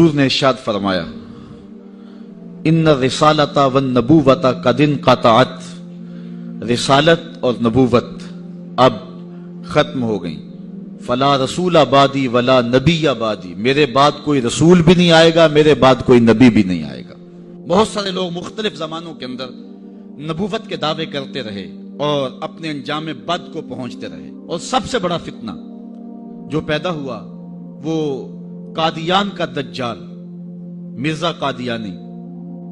حضور نے ارشاد فرمایا ان رسالتا و نبوتا قدن قطعت، رسالت اور نبوت اب ختم ہو گئی. فلا رسول آبادی ولا نبی آبادی، میرے بعد کوئی رسول بھی نہیں آئے گا، میرے بعد کوئی نبی بھی نہیں آئے گا. بہت سارے لوگ مختلف زمانوں کے اندر نبوت کے دعوے کرتے رہے اور اپنے انجام بد کو پہنچتے رہے، اور سب سے بڑا فتنہ جو پیدا ہوا وہ قادیان کا دجال مرزا قادیانی.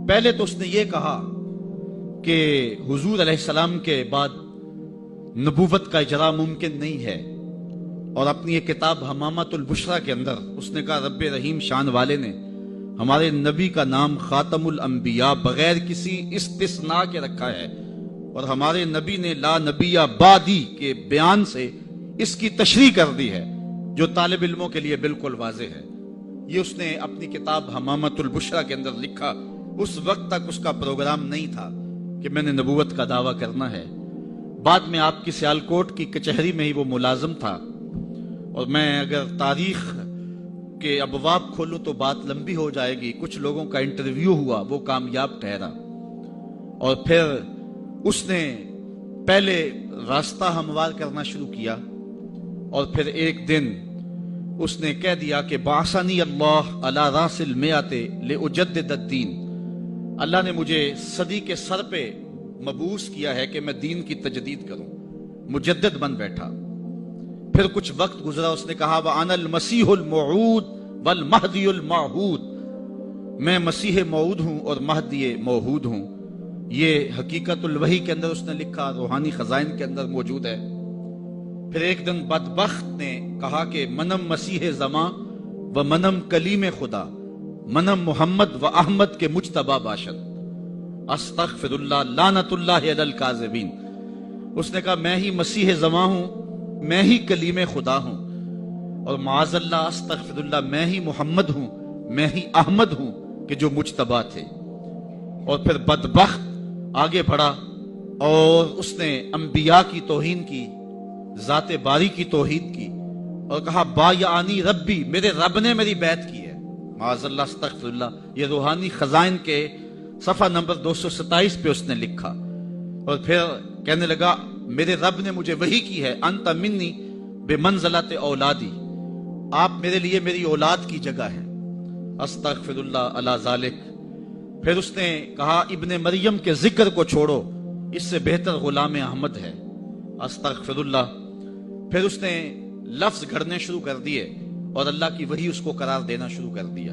پہلے تو اس نے یہ کہا کہ حضور علیہ السلام کے بعد نبوت کا اجرا ممکن نہیں ہے، اور اپنی یہ کتاب حمامۃ البشریٰ کے اندر اس نے کہا رب رحیم شان والے نے ہمارے نبی کا نام خاتم الانبیاء بغیر کسی استثناء کے رکھا ہے، اور ہمارے نبی نے لا نبی بعدی کے بیان سے اس کی تشریح کر دی ہے، جو طالب علموں کے لیے بالکل واضح ہے. یہ اس نے اپنی کتاب حمامۃ البشریٰ کے اندر لکھا. اس وقت تک اس کا پروگرام نہیں تھا کہ میں نے نبوت کا دعویٰ کرنا ہے. بعد میں آپ کی سیالکوٹ کی کچہری میں ہی وہ ملازم تھا، اور میں اگر تاریخ کے ابواب کھولوں تو بات لمبی ہو جائے گی. کچھ لوگوں کا انٹرویو ہوا، وہ کامیاب ٹھہرا، اور پھر اس نے پہلے راستہ ہموار کرنا شروع کیا، اور پھر ایک دن اس نے کہہ دیا کہ بعثنی اللہ علی راس المئۃ لأجدد الدین، اللہ نے مجھے صدی کے سر پہ مبعوث کیا ہے کہ میں دین کی تجدید کروں. مجدد بن بیٹھا. پھر کچھ وقت گزرا، اس نے کہا وَأَنَا الْمَسِيحُ الْمَوْعُودُ وَالْمَهْدِيُّ الْمَوْعُودُ، میں مسیح موعود ہوں اور مہدی موعود ہوں. یہ حقیقت الوحی کے اندر اس نے لکھا، روحانی خزائن کے اندر موجود ہے. پھر ایک دن بدبخت نے کہا کہ منم مسیح زماں و منم کلیم خدا، منم محمد و احمد کے مجتبی باشد، استغفر اللہ لعنت اللہ علی الکاذبین. اس نے کہا میں ہی مسیح زماں ہوں، میں ہی کلیم خدا ہوں، اور معاذ اللہ استغفر اللہ میں ہی محمد ہوں، میں ہی احمد ہوں کہ جو مجتبی تھے. اور پھر بدبخت آگے بڑھا اور اس نے انبیاء کی توہین کی، ذات باری کی توحید کی، اور کہا بایعنی ربی، میرے رب نے میری بیعت کی ہے. معاذ اللہ استغفر اللہ. یہ روحانی خزائن کے صفحہ نمبر 227 پہ اس نے لکھا. اور پھر کہنے لگا میرے رب نے مجھے وحی کی ہے انت منی بمنزلت اولادی، آپ میرے لیے میری اولاد کی جگہ ہے. استغفر اللہ علی ذالک. پھر اس نے کہا ابن مریم کے ذکر کو چھوڑو، اس سے بہتر غلام احمد ہے. استغفر اللہ. پھر اس نے لفظ گھڑنے شروع کر دیے اور اللہ کی وحی اس کو قرار دینا شروع کر دیا.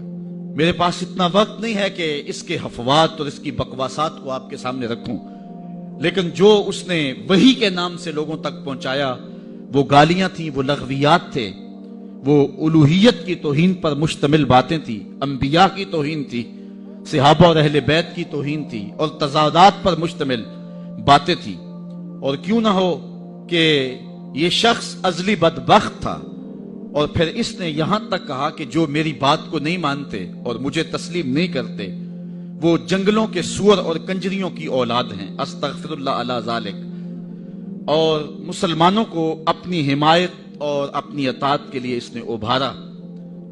میرے پاس اتنا وقت نہیں ہے کہ اس کے حفوات اور اس کی بکواسات کو آپ کے سامنے رکھوں، لیکن جو اس نے وحی کے نام سے لوگوں تک پہنچایا وہ گالیاں تھیں، وہ لغویات تھے، وہ الوہیت کی توہین پر مشتمل باتیں تھیں، انبیاء کی توہین تھی، صحابہ اور اہل بیت کی توہین تھی، اور تضادات پر مشتمل باتیں تھیں. اور کیوں نہ ہو کہ یہ شخص ازلی بدبخت تھا، اور پھر اس نے یہاں تک کہا کہ جو میری بات کو نہیں مانتے اور مجھے تسلیم نہیں کرتے وہ جنگلوں کے سور اور کنجریوں کی اولاد ہیں. استغفر اللہ علی ذالک. اور مسلمانوں کو اپنی حمایت اور اپنی اطاعت کے لیے اس نے ابھارا.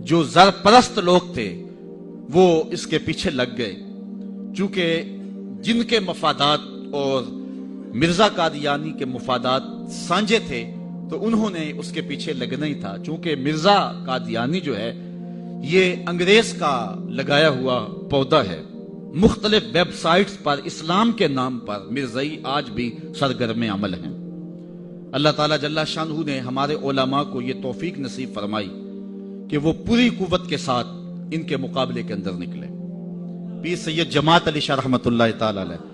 جو زر پرست لوگ تھے وہ اس کے پیچھے لگ گئے، چونکہ جن کے مفادات اور مرزا قادیانی کے مفادات سانجے تھے تو انہوں نے اس کے پیچھے لگنا ہی تھا. چونکہ مرزا قادیانی جو ہے یہ انگریز کا لگایا ہوا پودا ہے. مختلف ویب سائٹس پر اسلام کے نام پر مرزائی آج بھی سرگرم عمل ہیں. اللہ تعالیٰ جل شانہ نے ہمارے علماء کو یہ توفیق نصیب فرمائی کہ وہ پوری قوت کے ساتھ ان کے مقابلے کے اندر نکلے. پیر سید جماعت علی شاہ رحمۃ اللہ تعالی علیہ،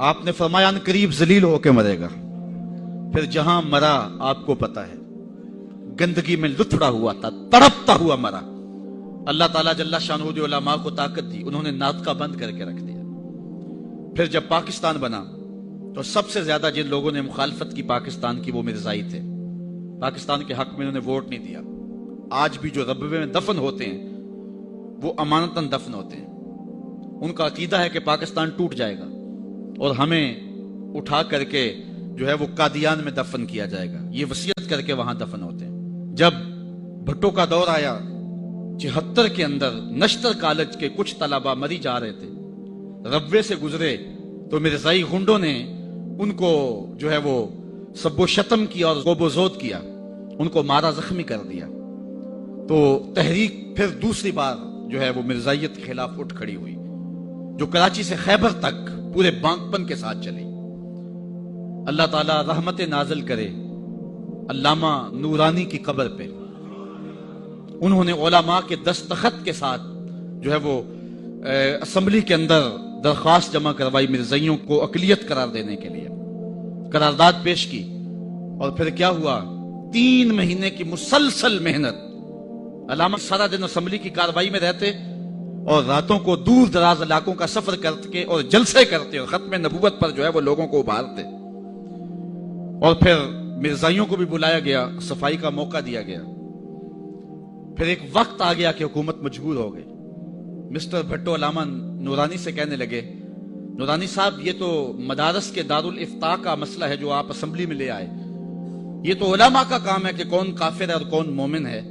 آپ نے فرمایا ان قریب ذلیل ہو کے مرے گا. پھر جہاں مرا آپ کو پتا ہے، گندگی میں لتھڑا ہوا تھا، تڑپتا ہوا مرا. اللہ تعالیٰ جل شانہ نے علماء کو طاقت دی، انہوں نے ناطقہ بند کر کے رکھ دیا. پھر جب پاکستان بنا تو سب سے زیادہ جن لوگوں نے مخالفت کی پاکستان کی وہ مرزائی تھے. پاکستان کے حق میں انہوں نے ووٹ نہیں دیا. آج بھی جو ربوے میں دفن ہوتے ہیں وہ امانتاً دفن ہوتے ہیں. ان کا عقیدہ ہے کہ پاکستان ٹوٹ جائے گا اور ہمیں اٹھا کر کے جو ہے وہ قادیان میں دفن کیا جائے گا. یہ وصیت کر کے وہاں دفن ہوتے ہیں. جب بھٹو کا دور آیا 74 کے اندر نشتر کالج کے کچھ طلبہ مری جا رہے تھے، ربوے سے گزرے تو مرزائی غنڈوں نے ان کو جو ہے وہ سب و شتم کیا اور غوب و زود کیا، ان کو مارا، زخمی کر دیا۔ تو تحریک پھر دوسری بار جو ہے وہ مرزائیت کے خلاف اٹھ کھڑی ہوئی، جو کراچی سے خیبر تک پورے بانکپن کے ساتھ چلی۔ اللہ تعالیٰ رحمت نازل کرے علامہ نورانی کی قبر پہ۔ انہوں نے علماء کے دستخط کے ساتھ جو ہے وہ اسمبلی کے اندر درخواست جمع کروائی مرزائیوں کو اقلیت قرار دینے کے لیے، قرارداد پیش کی، اور پھر کیا ہوا؟ 3 مہینے کی مسلسل محنت۔ علامہ سارا دن اسمبلی کی کارروائی میں رہتے اور راتوں کو دور دراز علاقوں کا سفر کرتے اور جلسے کرتے اور ختم نبوت پر جو ہے وہ لوگوں کو ابھارتے، اور پھر مرزائیوں کو بھی بلایا گیا، صفائی کا موقع دیا گیا۔ پھر ایک وقت آ گیا کہ حکومت مجبور ہو گئی۔ مسٹر بھٹو علامہ نورانی سے کہنے لگے، نورانی صاحب یہ تو مدارس کے دارالافتاء کا مسئلہ ہے جو آپ اسمبلی میں لے آئے، یہ تو علماء کا کام ہے کہ کون کافر ہے اور کون مومن ہے،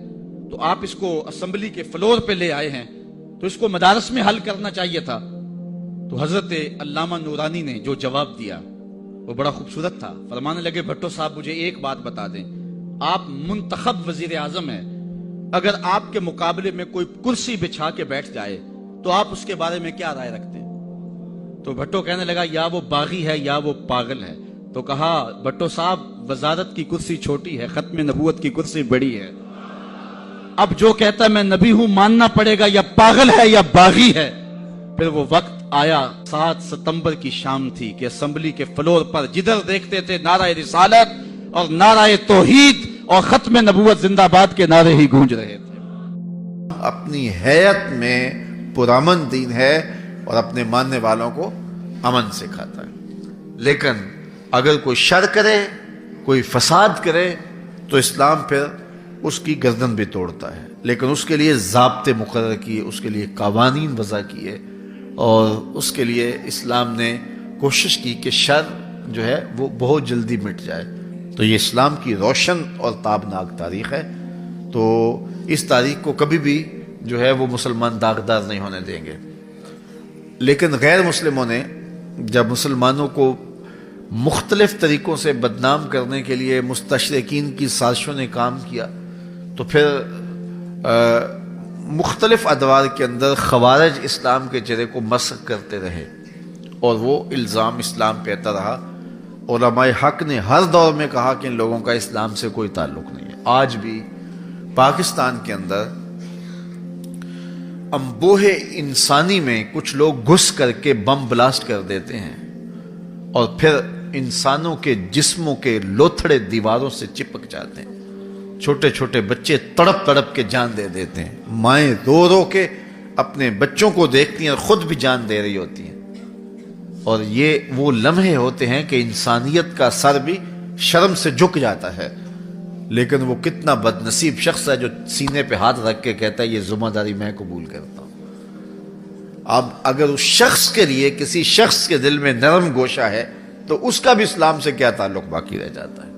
تو آپ اس کو اسمبلی کے فلور پہ لے آئے ہیں تو اس کو مدارس میں حل کرنا چاہیے تھا۔ تو حضرت علامہ نورانی نے جو جواب دیا وہ بڑا خوبصورت تھا۔ فرمانے لگے، بھٹو صاحب مجھے ایک بات بتا دیں، آپ منتخب وزیر اعظم ہیں، اگر آپ کے مقابلے میں کوئی کرسی بچھا کے بیٹھ جائے تو آپ اس کے بارے میں کیا رائے رکھتے ہیں؟ تو بھٹو کہنے لگا، یا وہ باغی ہے یا وہ پاگل ہے۔ تو کہا، بھٹو صاحب وزارت کی کرسی چھوٹی ہے، ختم نبوت کی کرسی بڑی ہے، اب جو کہتا ہے میں نبی ہوں ماننا پڑے گا، یا پاگل ہے یا باغی ہے۔ پھر وہ وقت آیا، 7 ستمبر کی شام تھی کہ اسمبلی کے فلور پر جدھر دیکھتے تھے نعرہ رسالت اور نعرہ توحید اور ختم نبوت زندہ باد کے نعرے ہی گونج رہے تھے۔ اپنی حیت میں پرامن دین ہے اور اپنے ماننے والوں کو امن سکھاتا ہے، لیکن اگر کوئی شر کرے، کوئی فساد کرے تو اسلام پھر اس کی گردن بھی توڑتا ہے، لیکن اس کے لیے ضابطے مقرر کیے، اس کے لیے قوانین وضع کیے، اور اس کے لیے اسلام نے کوشش کی کہ شر جو ہے وہ بہت جلدی مٹ جائے۔ تو یہ اسلام کی روشن اور تابناک تاریخ ہے، تو اس تاریخ کو کبھی بھی جو ہے وہ مسلمان داغدار نہیں ہونے دیں گے۔ لیکن غیر مسلموں نے جب مسلمانوں کو مختلف طریقوں سے بدنام کرنے کے لیے مستشرقین کی سازشوں نے کام کیا، تو پھر مختلف ادوار کے اندر خوارج اسلام کے چہرے کو مسخ کرتے رہے اور وہ الزام اسلام پہ آتا رہا۔ علماء حق نے ہر دور میں کہا کہ ان لوگوں کا اسلام سے کوئی تعلق نہیں ہے۔ آج بھی پاکستان کے اندر انبوہ انسانی میں کچھ لوگ گھس کر کے بم بلاسٹ کر دیتے ہیں اور پھر انسانوں کے جسموں کے لوتھڑے دیواروں سے چپک جاتے ہیں، چھوٹے چھوٹے بچے تڑپ تڑپ کے جان دے دیتے ہیں، مائیں رو رو کے اپنے بچوں کو دیکھتی ہیں اور خود بھی جان دے رہی ہوتی ہیں، اور یہ وہ لمحے ہوتے ہیں کہ انسانیت کا سر بھی شرم سے جھک جاتا ہے۔ لیکن وہ کتنا بد نصیب شخص ہے جو سینے پہ ہاتھ رکھ کے کہتا ہے یہ ذمہ داری میں قبول کرتا ہوں۔ اب اگر اس شخص کے لیے کسی شخص کے دل میں نرم گوشہ ہے تو اس کا بھی اسلام سے کیا تعلق باقی رہ جاتا ہے؟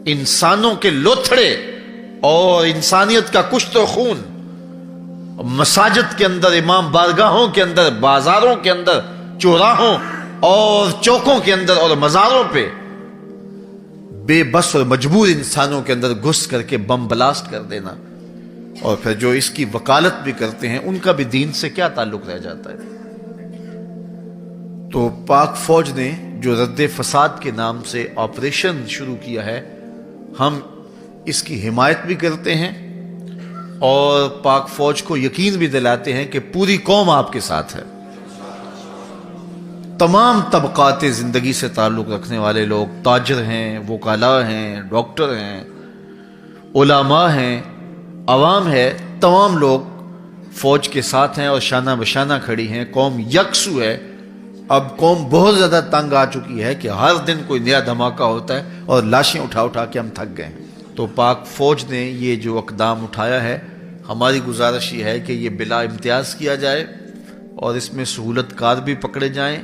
انسانوں کے لوتھڑے اور انسانیت کا کشت و خون مساجد کے اندر، امام بارگاہوں کے اندر، بازاروں کے اندر، چوراہوں اور چوکوں کے اندر اور مزاروں پہ بے بس اور مجبور انسانوں کے اندر گھس کر کے بم بلاسٹ کر دینا، اور پھر جو اس کی وکالت بھی کرتے ہیں ان کا بھی دین سے کیا تعلق رہ جاتا ہے؟ تو پاک فوج نے جو رد فساد کے نام سے آپریشن شروع کیا ہے، ہم اس کی حمایت بھی کرتے ہیں اور پاک فوج کو یقین بھی دلاتے ہیں کہ پوری قوم آپ کے ساتھ ہے۔ تمام طبقات زندگی سے تعلق رکھنے والے لوگ، تاجر ہیں، وکلاء ہیں، ڈاکٹر ہیں، علماء ہیں، عوام ہے، تمام لوگ فوج کے ساتھ ہیں اور شانہ بشانہ کھڑی ہیں۔ قوم یکسو ہے۔ اب قوم بہت زیادہ تنگ آ چکی ہے کہ ہر دن کوئی نیا دھماکہ ہوتا ہے اور لاشیں اٹھا اٹھا کے ہم تھک گئے ہیں۔ تو پاک فوج نے یہ جو اقدام اٹھایا ہے، ہماری گزارش یہ ہے کہ یہ بلا امتیاز کیا جائے اور اس میں سہولت کار بھی پکڑے جائیں،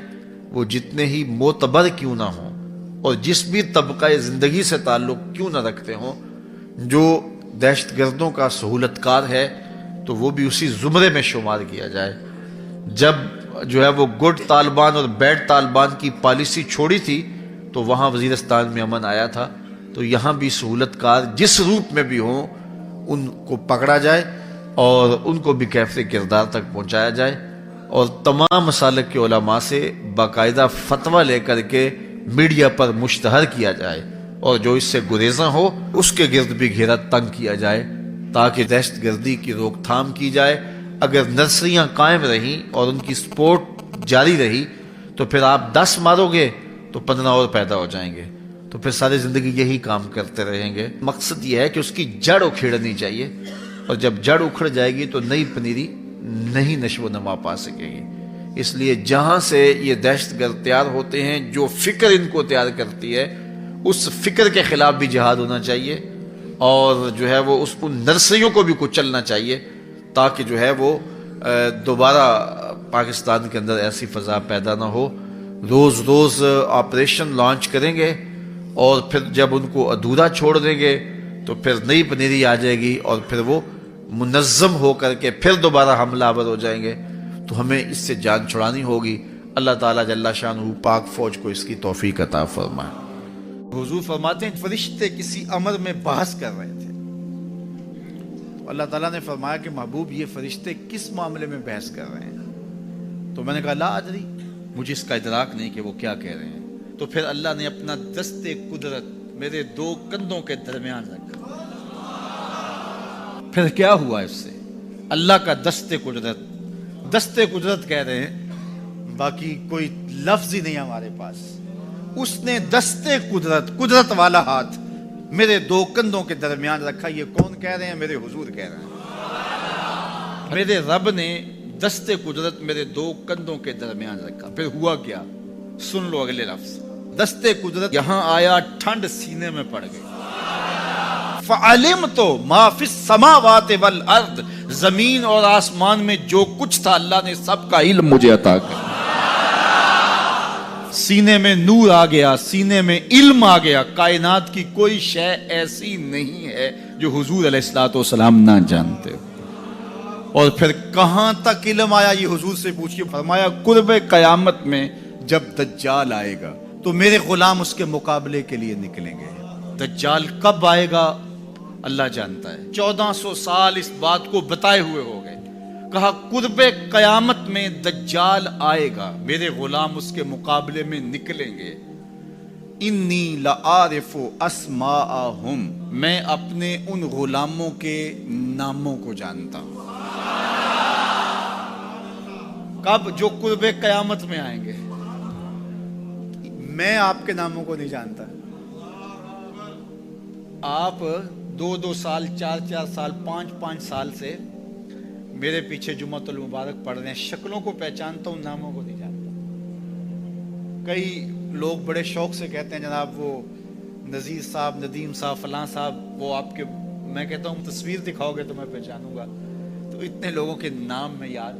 وہ جتنے ہی معتبر کیوں نہ ہوں اور جس بھی طبقہ زندگی سے تعلق کیوں نہ رکھتے ہوں، جو دہشت گردوں کا سہولت کار ہے تو وہ بھی اسی زمرے میں شمار کیا جائے. جب جو ہے وہ گڈ طالبان اور بیڈ طالبان کی پالیسی چھوڑی تھی تو وہاں وزیرستان میں امن آیا تھا. تو یہاں بھی سہولت کار جس روپ میں بھی ہوں ان کو پکڑا جائے اور ان کو بھی کیفر کردار تک پہنچایا جائے, اور تمام مسالک کے علماء سے باقاعدہ فتویٰ لے کر کے میڈیا پر مشتہر کیا جائے, اور جو اس سے گریزاں ہو اس کے گرد بھی گھیرا تنگ کیا جائے تاکہ دہشت گردی کی روک تھام کی جائے. اگر نرسریاں قائم رہیں اور ان کی سپورٹ جاری رہی تو پھر آپ 10 مارو گے تو 15 اور پیدا ہو جائیں گے, تو پھر ساری زندگی یہی کام کرتے رہیں گے. مقصد یہ ہے کہ اس کی جڑ اکھیڑنی چاہیے, اور جب جڑ اکھڑ جائے گی تو نئی پنیری نہیں نشو و نما پا سکے گی. اس لیے جہاں سے یہ دہشت گرد تیار ہوتے ہیں, جو فکر ان کو تیار کرتی ہے, اس فکر کے خلاف بھی جہاد ہونا چاہیے, اور جو ہے وہ ان نرسریوں کو بھی کچلنا چاہیے تاکہ جو ہے وہ دوبارہ پاکستان کے اندر ایسی فضا پیدا نہ ہو. روز روز آپریشن لانچ کریں گے اور پھر جب ان کو ادھورا چھوڑ دیں گے تو پھر نئی پنیری آ جائے گی اور پھر وہ منظم ہو کر کے پھر دوبارہ حملہ آور ہو جائیں گے. تو ہمیں اس سے جان چھڑانی ہوگی. اللہ تعالیٰ جل شانہ پاک فوج کو اس کی توفیق عطا فرمائے. حضور فرماتے ہیں فرشتے کسی امر میں بحث کر رہے تھے, تو اللہ تعالیٰ نے فرمایا کہ محبوب یہ فرشتے کس معاملے میں بحث کر رہے ہیں؟ تو میں نے کہا لا ادری, مجھے اس کا ادراک نہیں کہ وہ کیا کہہ رہے ہیں. تو پھر اللہ نے اپنا دست قدرت میرے 2 کندھوں کے درمیان رکھا. پھر کیا ہوا اس سے؟ اللہ کا دست قدرت کہہ رہے ہیں, باقی کوئی لفظ ہی نہیں ہمارے پاس. اس نے دست قدرت والا ہاتھ میرے 2 کندھوں کے درمیان رکھا. یہ کون کہہ رہے ہیں؟ میرے حضور کہہ رہے ہیں. میرے رب نے دست قدرت میرے 2 کندھوں کے درمیان رکھا. پھر ہوا کیا؟ سن لو اگلے لفظ. دست قدرت یہاں آیا, ٹھنڈ سینے میں پڑ گئی. فعلمت ما فی السماوات والارض, زمین اور آسمان میں جو کچھ تھا اللہ نے سب کا علم مجھے عطا کیا. سینے میں نور آ گیا, سینے میں علم آ گیا. کائنات کی کوئی شے ایسی نہیں ہے جو حضور علیہ الصلوۃ والسلام نہ جانتے. اور پھر کہاں تک علم آیا یہ حضور سے پوچھیے. فرمایا قرب قیامت میں جب دجال آئے گا تو میرے غلام اس کے مقابلے کے لیے نکلیں گے. دجال کب آئے گا اللہ جانتا ہے. 1400 سال اس بات کو بتائے ہوئے ہو گئے. کہا قرب قیامت میں دجال آئے گا, میرے غلام اس کے مقابلے میں نکلیں گے. انی لعارف اسماءہم, میں اپنے ان غلاموں کے ناموں کو جانتا ہوں. کب؟ جو قرب قیامت میں آئیں گے. میں آپ کے ناموں کو نہیں جانتا. آپ 2 سال 4 سال 5 سال سے میرے پیچھے جمعۃ المبارک پڑھ رہے ہیں. شکلوں کو پہچانتا ہوں, ناموں کو نہیں جانتا. کئی لوگ بڑے شوق سے کہتے ہیں جناب وہ نذیر صاحب, ندیم صاحب, فلاں صاحب, وہ آپ کے, میں کہتا ہوں تصویر دکھاؤ گے تو میں پہچانوں گا. تو اتنے لوگوں کے نام میں یاد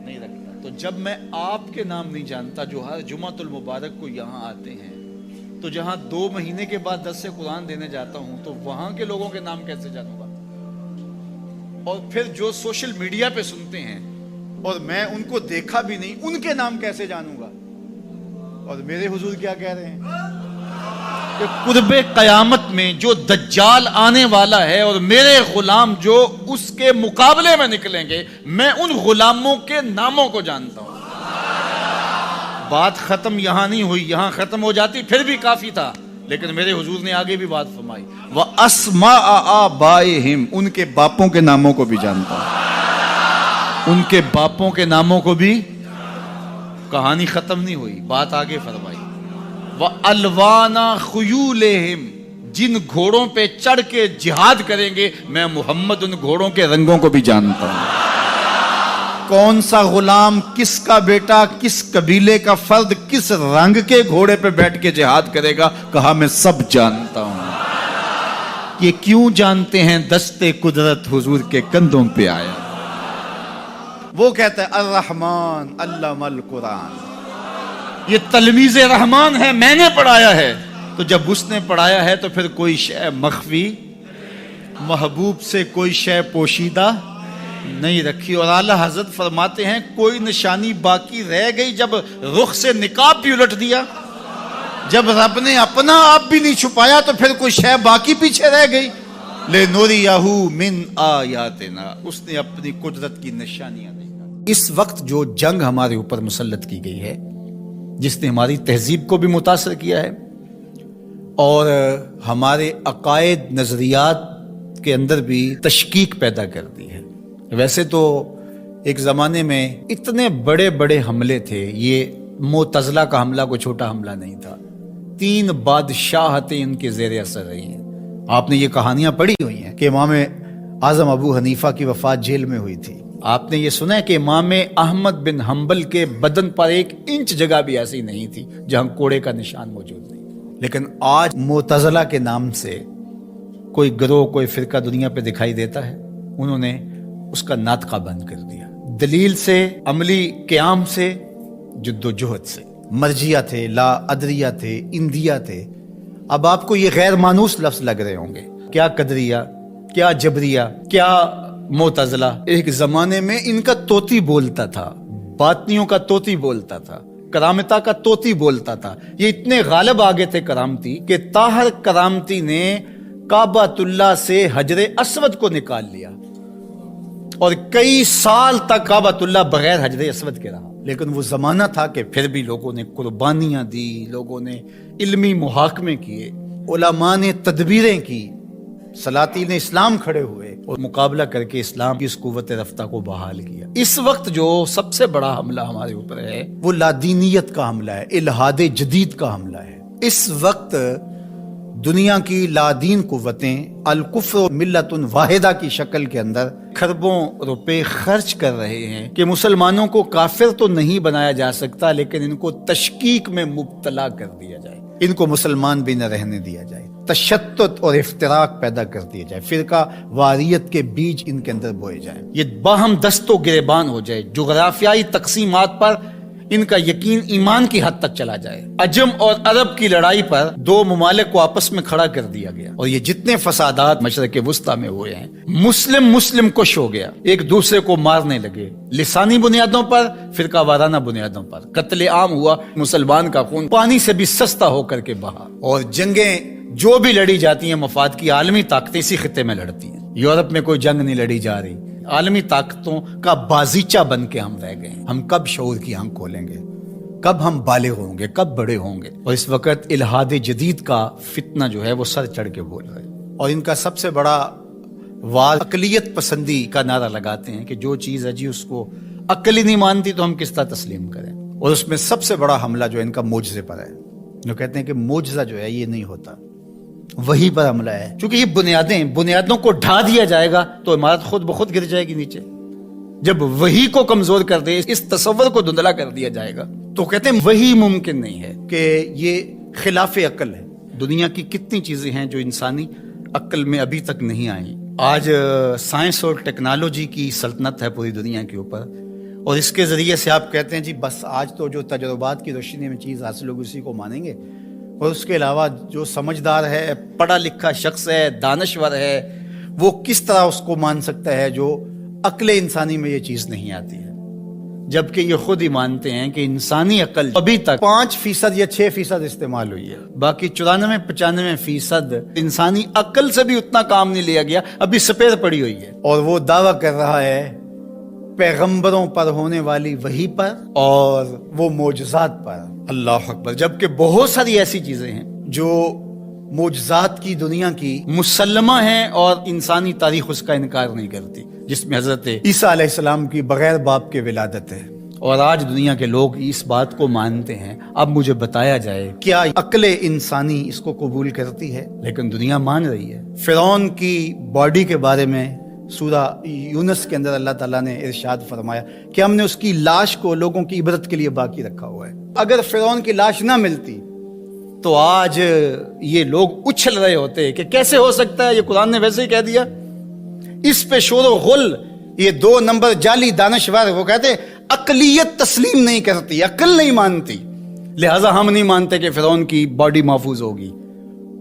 نہیں رکھتا. تو جب میں آپ کے نام نہیں جانتا جو ہر جمعۃ المبارک کو یہاں آتے ہیں, تو جہاں 2 مہینے کے بعد درس قرآن دینے جاتا ہوں تو وہاں کے لوگوں کے نام کیسے جانوں گا؟ اور پھر جو سوشل میڈیا پہ سنتے ہیں اور میں ان کو دیکھا بھی نہیں, ان کے نام کیسے جانوں گا؟ اور میرے حضور کیا کہہ رہے ہیں کہ قرب قیامت میں جو دجال آنے والا ہے اور میرے غلام جو اس کے مقابلے میں نکلیں گے, میں ان غلاموں کے ناموں کو جانتا ہوں. بات ختم یہاں نہیں ہوئی. یہاں ختم ہو جاتی پھر بھی کافی تھا, لیکن میرے حضور نے آگے بھی بات فرمائی. وَأَسْمَاءَ آبَائِهِمْ, ان کے باپوں کے ناموں کو بھی جانتا ہوں. ان کے باپوں کے ناموں کو بھی. کہانی ختم نہیں ہوئی, بات آگے فرمائی. وَأَلْوَانَ خُيُولِهِمْ, جن گھوڑوں پہ چڑھ کے جہاد کریں گے میں محمد ان گھوڑوں کے رنگوں کو بھی جانتا ہوں. کون سا غلام, کس کا بیٹا, کس قبیلے کا فرد کس رنگ کے گھوڑے پہ بیٹھ کے جہاد کرے گا, کہا میں سب جانتا ہوں. یہ کیوں جانتے ہیں؟ دست قدرت حضور کے کندھوں پہ آیا. وہ کہتا ہے الرحمن علم القرآن, یہ تلمیذ رحمان ہے, میں نے پڑھایا ہے. تو جب اس نے پڑھایا ہے تو پھر کوئی شے مخفی. محبوب سے کوئی شے پوشیدہ نہیں رکھی. اور اعلیٰ حضرت فرماتے ہیں کوئی نشانی باقی رہ گئی جب رخ سے نقاب بھی الٹ دیا. جب رب نے اپنا آپ بھی نہیں چھپایا تو پھر کوئی شے باقی پیچھے رہ گئی. لِنُرِيَهُ مِنْ آیاتنا, اس نے اپنی قدرت کی نشانیاں دکھائی. اس وقت جو جنگ ہمارے اوپر مسلط کی گئی ہے, جس نے ہماری تہذیب کو بھی متاثر کیا ہے اور ہمارے عقائد نظریات کے اندر بھی تشکیک پیدا کر دی ہے. ویسے تو ایک زمانے میں اتنے بڑے بڑے حملے تھے, یہ معتزلہ کا حملہ کوئی چھوٹا حملہ نہیں تھا. 3 بادشاہتیں ان کے زیر اثر رہی ہیں. آپ نے یہ کہانیاں پڑھی ہوئی ہیں کہ امام اعظم ابو حنیفہ کی وفات جیل میں ہوئی تھی. آپ نے یہ سنا ہے کہ امام احمد بن حنبل کے بدن پر 1 انچ جگہ بھی ایسی نہیں تھی جہاں کوڑے کا نشان موجود نہیں. لیکن آج معتزلہ کے نام سے کوئی گروہ, کوئی فرقہ دنیا پہ دکھائی دیتا ہے, انہوں نے اس کا ناطقہ بند کر دیا. دلیل سے, عملی قیام سے, جد و جہد سے. مرجیہ تھے, لا ادریہ تھے, اندیہ تھے. اب آپ کو یہ غیر مانوس لفظ لگ رہے ہوں گے, کیا قدریہ, کیا جبریہ, کیا معتزلہ. ایک زمانے میں ان کا طوطی بولتا تھا, باطنیوں کا طوطی بولتا تھا, کرامتا کا طوطی بولتا تھا. یہ اتنے غالب آگے تھے کرامتی کہ طاہر کرامتی نے کعبۃ اللہ سے حجر اسود کو نکال لیا اور کئی سال تک کعبۃ اللہ بغیر حجر اسود کے رہا. لیکن وہ زمانہ تھا کہ پھر بھی لوگوں نے قربانیاں دی, لوگوں نے علمی محاکمے کیے, علماء نے تدبیریں کی, سلاطین اسلام کھڑے ہوئے اور مقابلہ کر کے اسلام کی اس قوت رفتہ کو بحال کیا. اس وقت جو سب سے بڑا حملہ ہمارے اوپر ہے وہ لادینیت کا حملہ ہے, الہاد جدید کا حملہ ہے. اس وقت دنیا کی لادین قوتیں الکفر ملت واحدہ کی شکل کے اندر کھربوں روپے خرچ کر رہے ہیں کہ مسلمانوں کو کافر تو نہیں بنایا جا سکتا, لیکن ان کو تشکیک میں مبتلا کر دیا جائے, ان کو مسلمان بھی نہ رہنے دیا جائے, تشتت اور افتراق پیدا کر دیا جائے, فرقہ واریت کے بیج ان کے اندر بوئے جائیں, یہ باہم دست و گریبان ہو جائے, جغرافیائی تقسیمات پر ان کا یقین ایمان کی حد تک چلا جائے. عجم اور عرب کی لڑائی پر 2 ممالک کو آپس میں کھڑا کر دیا گیا, اور یہ جتنے فسادات مشرق وسطیٰ میں ہوئے ہیں, مسلم کش ہو گیا, ایک دوسرے کو مارنے لگے, لسانی بنیادوں پر, فرقہ وارانہ بنیادوں پر. قتل عام ہوا, مسلمان کا خون پانی سے بھی سستا ہو کر کے بہا. اور جنگیں جو بھی لڑی جاتی ہیں مفاد کی عالمی طاقتیں اسی خطے میں لڑتی ہیں. یورپ میں کوئی جنگ نہیں لڑی جا رہی, عالمی طاقتوں کا بازیچہ بن کے ہم رہ گئے. ہم کب شعور کی آنکھ کھولیں گے, کب ہم بالغ ہوں گے, کب بڑے ہوں گے؟ اور اس وقت الہاد جدید کا فتنہ جو ہے وہ سر چڑھ کے بول رہا ہے, اور ان کا سب سے بڑا وار اقلیت پسندی کا نعرہ لگاتے ہیں کہ جو چیز ہے جی اس کو عقل ہی نہیں مانتی تو ہم کس طرح تسلیم کریں. اور اس میں سب سے بڑا حملہ جو ہے ان کا معجزے پر ہے. جو کہتے ہیں کہ معجزہ جو ہے یہ نہیں ہوتا, وہی پر حملہ ہے. چونکہ یہ بنیادوں کو ڈھا دیا جائے گا تو عمارت خود بخود گر جائے گی نیچے. جب وہی کو کمزور کر دے, اس تصور کو دھندلا کر دیا جائے گا, تو کہتے ہیں وہی ممکن نہیں ہے کہ یہ خلاف عقل ہے. دنیا کی کتنی چیزیں ہیں جو انسانی عقل میں ابھی تک نہیں آئیں. آج سائنس اور ٹیکنالوجی کی سلطنت ہے پوری دنیا کے اوپر, اور اس کے ذریعے سے آپ کہتے ہیں جی بس آج تو جو تجربات کی روشنی میں چیز حاصل ہوگی اسی کو مانیں گے, اور اس کے علاوہ جو سمجھدار ہے, پڑھا لکھا شخص ہے, دانشور ہے, وہ کس طرح اس کو مان سکتا ہے جو عقل انسانی میں یہ چیز نہیں آتی ہے. جبکہ یہ خود ہی مانتے ہیں کہ انسانی عقل ابھی تک 5% یا 6% استعمال ہوئی ہے, باقی 94-95% انسانی عقل سے بھی اتنا کام نہیں لیا گیا, ابھی سپیر پڑی ہوئی ہے. اور وہ دعویٰ کر رہا ہے پیغمبروں پر ہونے والی وحی پر اور وہ معجزات پر. اللہ اکبر. جبکہ بہت ساری ایسی چیزیں ہیں جو معجزات کی دنیا کی مسلمہ ہیں اور انسانی تاریخ اس کا انکار نہیں کرتی, جس میں حضرت عیسیٰ علیہ السلام کی بغیر باپ کے ولادت ہے. اور آج دنیا کے لوگ اس بات کو مانتے ہیں. اب مجھے بتایا جائے کیا عقل انسانی اس کو قبول کرتی ہے؟ لیکن دنیا مان رہی ہے. فرعون کی باڈی کے بارے میں سورہ یونس کے اندر اللہ تعالیٰ نے ارشاد فرمایا کہ ہم نے اس کی لاش کو لوگوں کی عبرت کے لیے باقی رکھا ہوا ہے. اگر فرعون کی لاش نہ ملتی تو آج یہ لوگ اچھل رہے ہوتے کہ کیسے ہو سکتا ہے, یہ قرآن نے ویسے ہی کہہ دیا. اس پہ شور و غل, یہ 2 نمبر جعلی دانشور, وہ کہتے عقلیت تسلیم نہیں کرتی, عقل نہیں مانتی, لہٰذا ہم نہیں مانتے کہ فرعون کی باڈی محفوظ ہوگی.